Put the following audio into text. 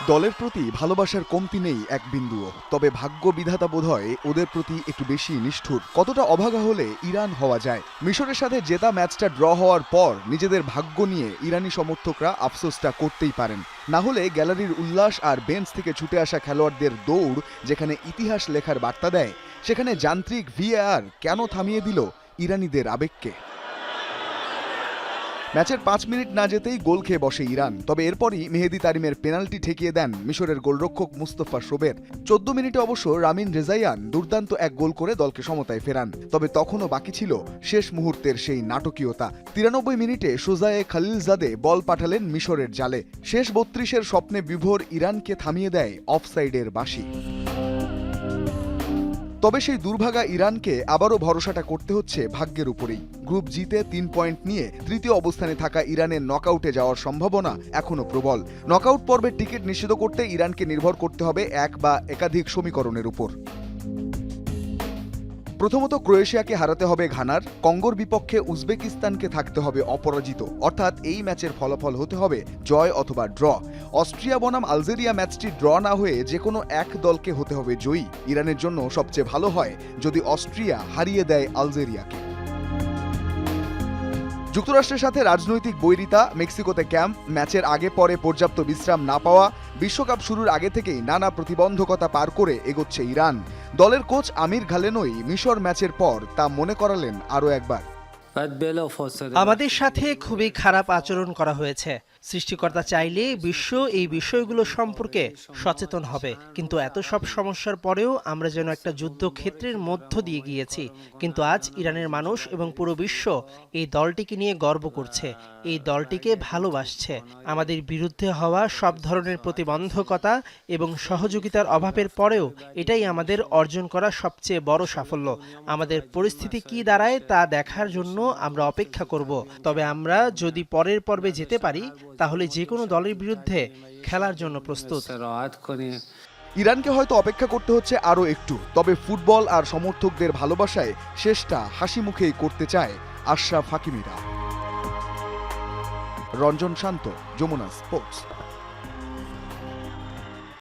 দলের প্রতি ভালোবাসার কমতি নেই এক বিন্দুও, তবে ভাগ্য বিধাতা বোধহয় ওদের প্রতি একটু বেশি নিষ্ঠুর। কতটা অভাগা হলে ইরান হওয়া যায়। মিশরের সাথে জেতা ম্যাচটা ড্র হওয়ার পর নিজেদের ভাগ্য নিয়ে ইরানি সমর্থকরা আফসোসটা করতেই পারেন। না হলে গ্যালারির উল্লাস আর বেঞ্চ থেকে ছুটে আসা খেলোয়াড়দের দৌড় যেখানে ইতিহাস লেখার বার্তা দেয়, সেখানে যান্ত্রিক ভিএআর কেন থামিয়ে দিল ইরানিদের আবেগকে? ম্যাচের 5 মিনিট না যেতেই গোল খেয়ে বসে ইরান। তবে এরপরই মেহেদি তারিমের পেনাল্টি ঠেকিয়ে দেন মিশরের গোলরক্ষক মুস্তফা শোবের। 14 মিনিটে অবশ্য রামিন রেজাইয়ান দুর্দান্ত এক গোল করে দলকে সমতায় ফেরান। তবে তখনও বাকি ছিল শেষ মুহূর্তের সেই নাটকীয়তা। 93 মিনিটে সোজায়ে খালিলজাদে বল পাঠালেন মিশরের জালে। শেষ 32-এর স্বপ্নে বিভোর ইরানকে থামিয়ে দেয় অফসাইডের বাঁশি। তবে সেই দুর্ভাগা ইরানকে আবারও ভরসাটা করতে হচ্ছে ভাগ্যের উপরেই। গ্রুপ জিতে 3 পয়েন্ট নিয়ে তৃতীয় অবস্থানে থাকা ইরানের নকআউটে যাওয়ার সম্ভাবনা এখনও প্রবল। নকআউট পর্বের টিকিট নিশ্চিত করতে ইরানকে নির্ভর করতে হবে এক বা একাধিক সমীকরণের উপর। প্রথমত ক্রোয়েশিয়াকে হারাতে হবে ঘানার, কঙ্গোর বিপক্ষে উজবেকিস্তানকে থাকতে হবে অপরাজিত, অর্থাৎ এই ম্যাচের ফলাফল হতে হবে জয় অথবা ড্র। অস্ট্রিয়া বনাম আলজেরিয়া ম্যাচটি ড্র না হয়ে যে কোনো এক দলকে হতে হবে জয়ী। ইরানের জন্য সবচেয়ে ভালো হয় যদি অস্ট্রিয়া হারিয়ে দেয় আলজেরিয়াকে। যুক্তরাষ্ট্রের সাথে রাজনৈতিক বৈরিতা, মেক্সিকোতে ক্যাম্প, ম্যাচের আগে পরে পর্যাপ্ত বিশ্রাম না পাওয়া, বিশ্বকাপ শুরুর আগে থেকেই নানা প্রতিবন্ধকতা পার করে এগোচ্ছে ইরান। দলের কোচ আমির ঘালেনোই মিশর ম্যাচের পর তা মনে করালেন আরও একবার। আমাদের সাথে খুবই খারাপ আচরণ করা হয়েছে। সৃষ্টিকর্তা চাইলে বিশ্ব এই বিষয়গুলো সম্পর্কে সচেতন হবে, কিন্তু এত সব সমস্যার পরেও আমরা যেন একটা যুদ্ধক্ষেত্রের মধ্য দিয়ে গিয়েছি। কিন্তু আজ ইরানের মানুষ এবং পুরো বিশ্ব এই দলটিকে নিয়ে গর্ব করছে, এই দলটিকে ভালোবাসছে। আমাদের বিরুদ্ধে হওয়া সব ধরনের প্রতিবন্ধকতা এবং সহযোগিতার অভাবের পরেও এটাই আমাদের অর্জন করা সবচেয়ে বড় সাফল্য। আমাদের পরিস্থিতি কি দাঁড়ায় তা দেখার জন্য আমরা অপেক্ষা করব। তবে আমরা যদি পরের পর্বে যেতে পারি তাহলে যে কোনো দলের বিরুদ্ধে খেলার জন্য প্রস্তুত। ইরানকে হয়তো অপেক্ষা করতে হচ্ছে আরও একটু, তবে ফুটবল আর সমর্থকদের ভালোবাসায় শেষটা হাসি মুখেই করতে চায় আশরাফ হাকিমিরা। রঞ্জন শান্ত, যমুনা স্পোর্টস।